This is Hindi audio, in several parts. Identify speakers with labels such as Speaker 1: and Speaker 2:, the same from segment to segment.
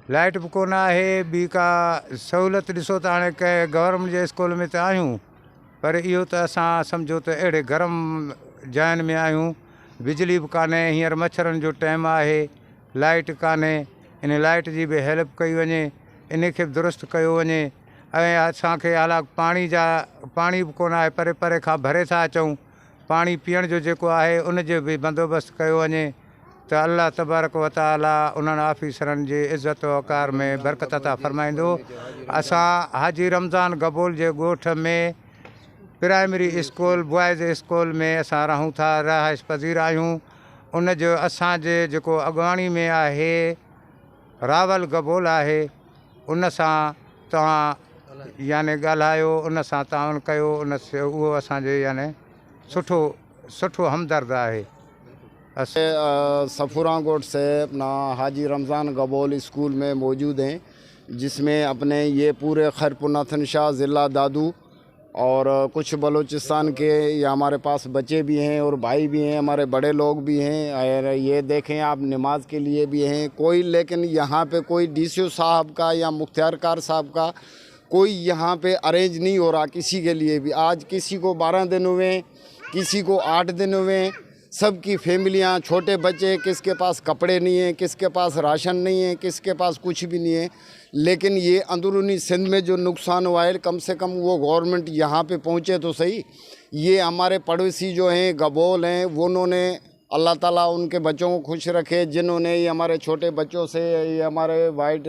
Speaker 1: लाइट भी कोन आहे, ॿी का सहूलियत ॾिसो त हाणे कंहिं गवर्नमेंट जे स्कूल में त आहियूं, पर इहो त असां सम्झो त अहिड़े गरम जायुनि में आहियूं, बिजली बि कान्हे, हींअर मच्छरनि जो टाइम आहे, लाइट कान्हे, in light ji be help कई वञे, इन खे बि दुरुस्त कयो वञे। ऐं असांखे हालांकि पाणी बि कोन आहे, परे परे खां भरे था अचूं, पाणी पीअण जो जेको आहे उन जो बि बंदोबस्तु कयो वञे त अल्लाह तबारक व ताला उन्हनि ऑफिसरनि जे इज़त वक़ार में बरकत अता फरमाईंदो। असां हाजी रमज़ान गबोल जे ॻोठ में प्राइमरी स्कूल बॉइज़ स्कूल में असां रहूं था, रहाइश पज़ीर आहियूं। उन जो असांजे जेको अॻवाणी में आहे रावल गबोल आहे, उन सां तव्हां याने ॻाल्हायो, उन सां ताउन कयो, उन से उहो असांजे याने सुठो हमदर्द आहे।
Speaker 2: सफुरा कोट से अपना हाजी रमज़ान गबोल स्कूल में मौजूद हैं, जिसमें अपने ये पूरे खैरपुरनाथन शाह ज़िला दादू और कुछ बलूचिस्तान के या हमारे पास बच्चे भी हैं और भाई भी हैं, हमारे बड़े लोग भी हैं। और ये देखें आप नमाज के लिए भी हैं कोई, लेकिन यहाँ पे कोई डीसीओ साहब का या मुख्तियारकार साहब का कोई यहाँ पे अरेंज नहीं हो रहा किसी के लिए भी। आज किसी को 12 दिन हुए, किसी को 8 दिन हुए, सबकी फैमिलियाँ, छोटे बच्चे, किसके पास कपड़े नहीं हैं, किसके पास राशन नहीं है, किसके पास कुछ भी नहीं है। लेकिन ये अंदरूनी सिंध में जो नुकसान हुआ है, कम से कम वो गवर्नमेंट यहाँ पे पहुँचे तो सही। ये हमारे पड़ोसी जो हैं गबोल हैं, वो उन्होंने अल्लाह ताला उनके बच्चों को खुश रखे, जिन्होंने ये हमारे छोटे बच्चों से, ये हमारे वाइट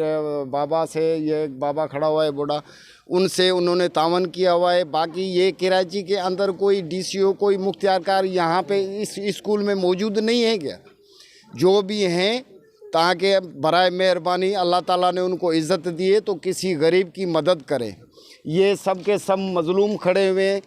Speaker 2: बाबा से, ये बाबा खड़ा हुआ है बूढ़ा, उनसे उन्होंने तावन किया हुआ है। बाकी ये कराची के अंदर कोई डीसीओ, कोई मुख्तियारकार यहाँ पे इस स्कूल में मौजूद नहीं है क्या? जो भी हैं, ताकि बराए मेहरबानी अल्लाह ताला ने उनको इज़्ज़त दी है तो किसी गरीब की मदद करें। ये सब के सब मज़लूम खड़े हुए हैं।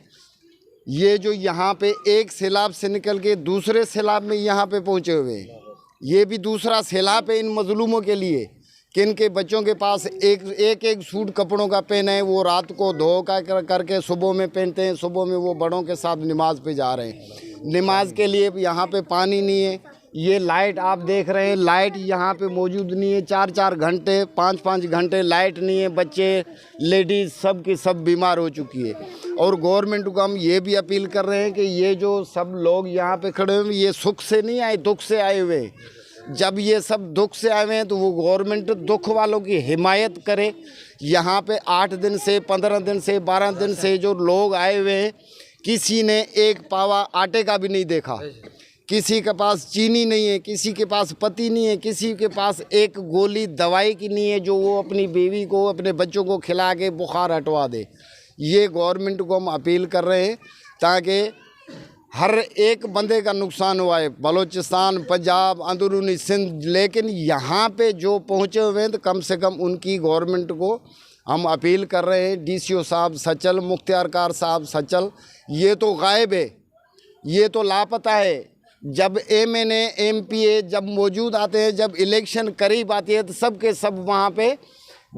Speaker 2: ये जो यहाँ पे एक सैलाब से निकल के दूसरे सैलाब में यहाँ पे पहुँचे हुए हैं, ये भी दूसरा सैलाब है इन मज़लूमों के लिए कि इनके बच्चों के पास एक सूट कपड़ों का पहना है, वो रात को धो करके सुबह में पहनते हैं, सुबह में वो बड़ों के साथ नमाज पे जा रहे हैं। नमाज के लिए यहाँ पे पानी नहीं है। ये लाइट आप देख रहे हैं, लाइट यहाँ पे मौजूद नहीं है। 4-4 घंटे 5-5 घंटे लाइट नहीं है। बच्चे, लेडीज़ सब की सब बीमार हो चुकी है। और गवर्नमेंट को हम ये भी अपील कर रहे हैं कि ये जो सब लोग यहाँ पे खड़े हुए, ये सुख से नहीं आए, दुख से आए हुए हैं। जब ये सब दुख से आए हुए हैं तो वो गवर्नमेंट दुख वालों की हिमायत करे। यहाँ पे 8 दिन से, 15 दिन से, 12 दिन से जो लोग आए हुए हैं, किसी ने एक पावा आटे का भी नहीं देखा। किसी के पास चीनी नहीं है, किसी के पास पत्ती नहीं है, किसी के पास एक गोली दवाई की नहीं है जो वो अपनी बीवी को, अपने बच्चों को खिला के बुखार हटवा दे। ये गवर्नमेंट को हम अपील कर रहे हैं ताकि हर एक बंदे का नुकसान हुआ है, बलूचिस्तान, पंजाब, अंदरूनी सिंध, लेकिन यहाँ पे जो पहुँचे हुए हैं तो कम से कम उनकी गवर्नमेंट को हम अपील कर रहे हैं। डीसीओ साहब सचल, मुख्तियारकार साहब सचल, ये तो गायब है, ये तो लापता है। जब एमएनए, एमपीए जब मौजूद आते हैं, जब इलेक्शन करीब आती है तो सब के सब वहाँ पे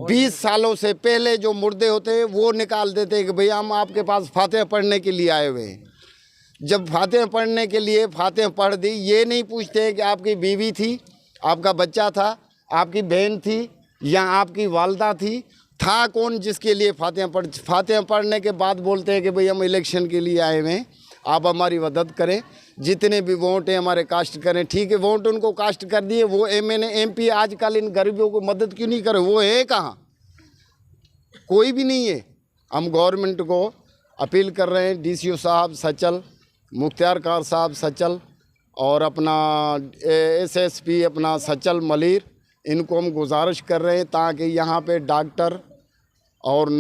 Speaker 2: 20 सालों से पहले जो मुर्दे होते हैं वो निकाल देते हैं कि भैया हम आपके पास फातिहा पढ़ने के लिए आए हुए हैं। जब फातिहा पढ़ने के लिए फातिहा पढ़ दी, ये नहीं पूछते हैं कि आपकी बीवी थी, आपका बच्चा था, आपकी बहन थी या आपकी वालदा थी, था कौन जिसके लिए फातिहा पढ़ने के बाद बोलते हैं कि भाई हम इलेक्शन के लिए आए हुए हैं, आप हमारी मदद करें, जितने भी वोट हैं हमारे कास्ट करें। ठीक है, वोट उनको कास्ट कर दिए, वो एमएनए, एमपी आजकल इन गरीबों को मदद क्यों नहीं करे? वो है कहाँ? कोई भी नहीं है। हम गवर्नमेंट को अपील कर रहे हैं, डीसीओ साहब सचल, मुख्तियारकार साहब सचल और अपना एसएसपी अपना सचल मलिर, इनको हम गुजारिश कर रहे हैं ताकि यहाँ पे डॉक्टर और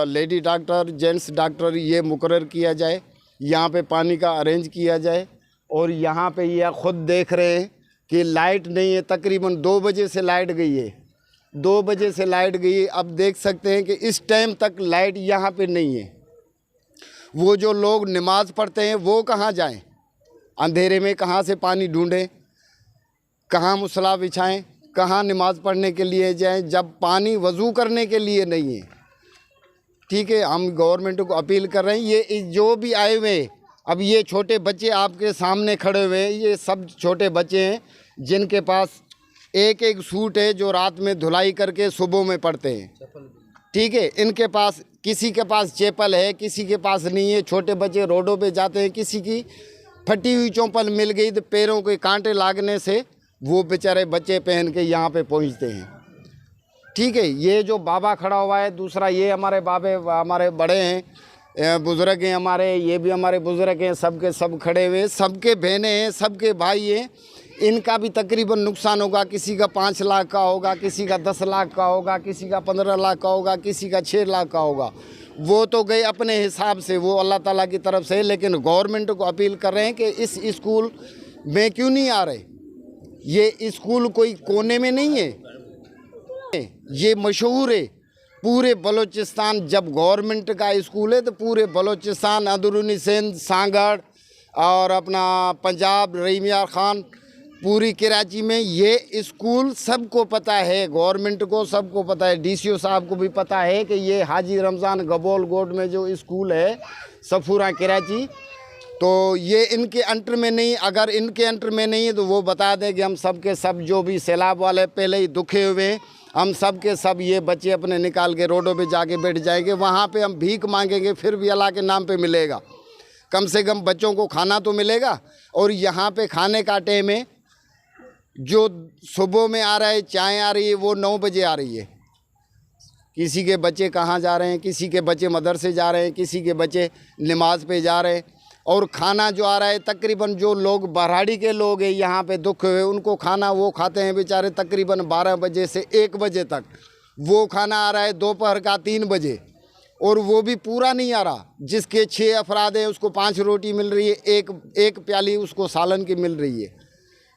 Speaker 2: लेडी डॉक्टर, जेंट्स डॉक्टर ये मुकर्रर किया जाए, यहाँ पे पानी का अरेंज किया जाए। और यहाँ पे यह ख़ुद देख रहे हैं कि लाइट नहीं है, तकरीबन 2 बजे से लाइट गई है, 2 बजे से लाइट गई है। अब देख सकते हैं कि इस टाइम तक लाइट यहाँ पे नहीं है। वो जो लोग नमाज़ पढ़ते हैं वो कहाँ जाएं? अंधेरे में कहाँ से पानी ढूंढें, कहाँ मुसला बिछाएं, कहाँ नमाज़ पढ़ने के लिए जाएं जब पानी वज़ू करने के लिए नहीं है? ठीक है, हम गवर्नमेंट को अपील कर रहे हैं, ये जो भी आए हुए, अब ये छोटे बच्चे आपके सामने खड़े हुए हैं, ये सब छोटे बच्चे हैं जिनके पास एक एक सूट है जो रात में धुलाई करके सुबह में पड़ते हैं। ठीक है, इनके पास, किसी के पास चप्पल है, किसी के पास नहीं है। छोटे बच्चे रोडों पे जाते हैं, किसी की फटी हुई चप्पल मिल गई तो पैरों के कांटे लागने से वो बेचारे बच्चे पहन के यहाँ पे पहुँचते हैं। ठीक है, ये जो बाबा खड़ा हुआ है, दूसरा ये हमारे बाबे, हमारे बड़े हैं, बुज़ुर्ग हैं हमारे, ये भी हमारे बुज़ुर्ग हैं, सबके सब खड़े हुए, सबके बहनें हैं, सबके भाई हैं। इनका भी तकरीबन नुकसान होगा, किसी का 5 लाख का होगा, किसी का 10 लाख का होगा, किसी का 15 लाख का होगा, किसी का 6 लाख का होगा। वो तो गए अपने हिसाब से, वो अल्लाह ताला की तरफ से। लेकिन गवर्नमेंट को अपील कर रहे हैं कि इस स्कूल में क्यों नहीं आ रहे। ये स्कूल कोई कोने में नहीं है, ये मशहूर है पूरे बलूचिस्तान। जब गवर्नमेंट का स्कूल है तो पूरे बलूचिस्तान, अंदरूनी सिंध, सांगड़ और अपना पंजाब, रहीम यार खान, पूरी कराची में ये स्कूल सबको पता है, गवर्नमेंट को सबको पता है, डीसीओ साहब को भी पता है कि ये हाजी रमज़ान गबोल गोट में जो स्कूल है सफूरा कराची, तो ये इनके अंटर में नहीं। अगर इनके अंटर में नहीं है तो वो बता दें कि हम सब के सब जो भी सैलाब वाले पहले ही दुखे हुए हैं, हम सब के सब ये बच्चे अपने निकाल के रोडों पे जाके बैठ जाएंगे। वहाँ पे हम भीख मांगेंगे, फिर भी अल्लाह के नाम पे मिलेगा। कम से कम बच्चों को खाना तो मिलेगा। और यहाँ पे खाने का टाइम है, जो सुबह में आ रहा है, चाय आ रही है, वो 9 बजे आ रही है। किसी के बच्चे कहाँ जा रहे हैं, किसी के बच्चे मदरसे जा रहे हैं, किसी के बच्चे नमाज पे जा रहे हैं। और खाना जो आ रहा है, तकरीबन जो लोग बराड़ी के लोग हैं यहाँ पे दुख हुए, उनको खाना वो खाते हैं बेचारे तकरीबन 12 बजे से 1 बजे तक। वो खाना आ रहा है दोपहर का 3 बजे, और वो भी पूरा नहीं आ रहा। जिसके 6 अफराद हैं उसको 5 रोटी मिल रही है, एक प्याली उसको सालन की मिल रही है।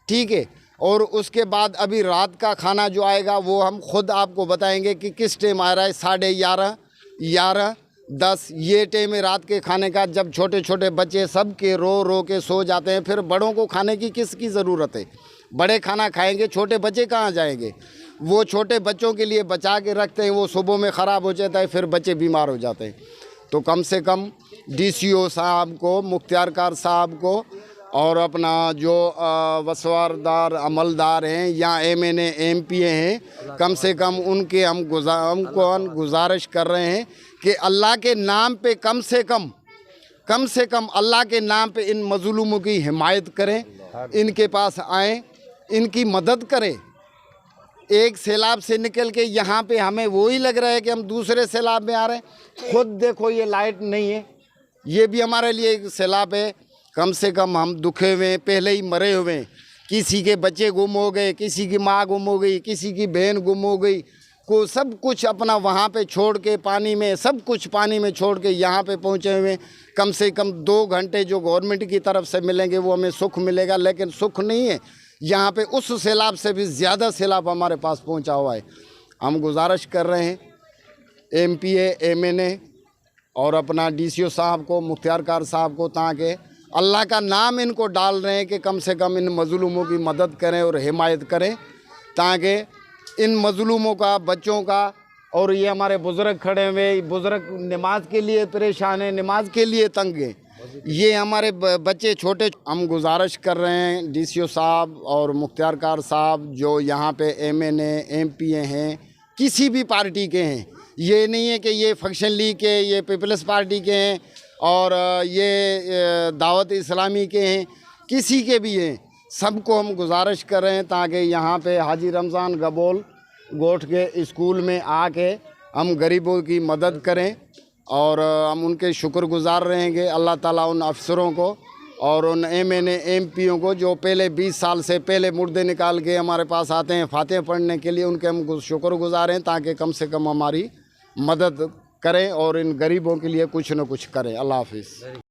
Speaker 2: ठीक है, और उसके बाद अभी रात का खाना जो आएगा वो हम खुद आपको बताएंगे कि किस टाइम आ रहा है। 11:30, 11, 10 ये टाइम है रात के खाने का। जब छोटे छोटे बच्चे सब के रो रो के सो जाते हैं, फिर बड़ों को खाने की किसकी ज़रूरत है। बड़े खाना खाएंगे, छोटे बच्चे कहाँ जाएंगे। वो छोटे बच्चों के लिए बचा के रखते हैं, वो सुबह में ख़राब हो जाता है, फिर बच्चे बीमार हो जाते हैं। तो कम से कम डीसीओ साहब को, मुख्तियारकार साहब को, और अपना जो वसवारदार अमलदार हैं या MNA MPA हैं, कम से कम उनके हम गुजारिश कर रहे हैं कि अल्लाह के नाम पे कम से कम अल्लाह के नाम पे इन मज़लूमों की हिमायत करें, इनके पास आएँ, इनकी मदद करें। एक सैलाब से निकल के यहाँ पे हमें वही लग रहा है कि हम दूसरे सैलाब में आ रहे हैं। खुद देखो ये लाइट नहीं है, ये भी हमारे लिए एक सैलाब है। कम से कम हम दुखे हुए हैं, पहले ही मरे हुए हैं। किसी के बच्चे गुम हो गए, किसी की माँ गुम हो गई, किसी की बहन गुम हो गई, को सब कुछ अपना वहाँ पे छोड़ के पानी में, सब कुछ पानी में छोड़ के यहाँ पे पहुँचे हुए। कम से कम 2 घंटे जो गवर्नमेंट की तरफ से मिलेंगे वो हमें सुख मिलेगा, लेकिन सुख नहीं है। यहाँ पे उस सैलाब से भी ज़्यादा सैलाब हमारे पास पहुँचा हुआ है। हम गुजारिश कर रहे हैं MPA MNA और अपना DCO साहब को, मुख्तियारकार साहब को, ताकि अल्लाह का नाम इनको डाल रहे हैं कि कम से कम इन मज़लूमों की मदद करें और हिमायत करें, ताकि इन मज़लूमों का, बच्चों का। और ये हमारे बुज़ुर्ग खड़े हुए, बुज़ुर्ग नमाज के लिए परेशान हैं, नमाज के लिए तंग हैं। ये हमारे बच्चे छोटे। हम गुजारिश कर रहे हैं DCO साहब और मुख्तियारकार साहब, जो यहाँ पे MNA MPA हैं, किसी भी पार्टी के हैं, ये नहीं है कि ये फंक्शन लीग के, ये पीपल्स पार्टी के हैं और ये दावत इस्लामी के हैं, किसी के भी हैं, सबको हम गुजारिश कर रहे हैं ताकि यहाँ पे हाजी रमज़ान गबोल गोठ के स्कूल में आके हम गरीबों की मदद करें। और हम उनके शुक्रगुजार रहेंगे, अल्लाह ताला उन अफसरों को और उन MNA MPओं को जो पहले 20 साल से पहले मुर्दे निकाल के हमारे पास आते हैं फातिहा पढ़ने के लिए, उनके हम शुक्रगुजार हैं ताकि कम से कम हमारी मदद करें और इन गरीबों के लिए कुछ न कुछ करें। अल्लाह हाफिज़।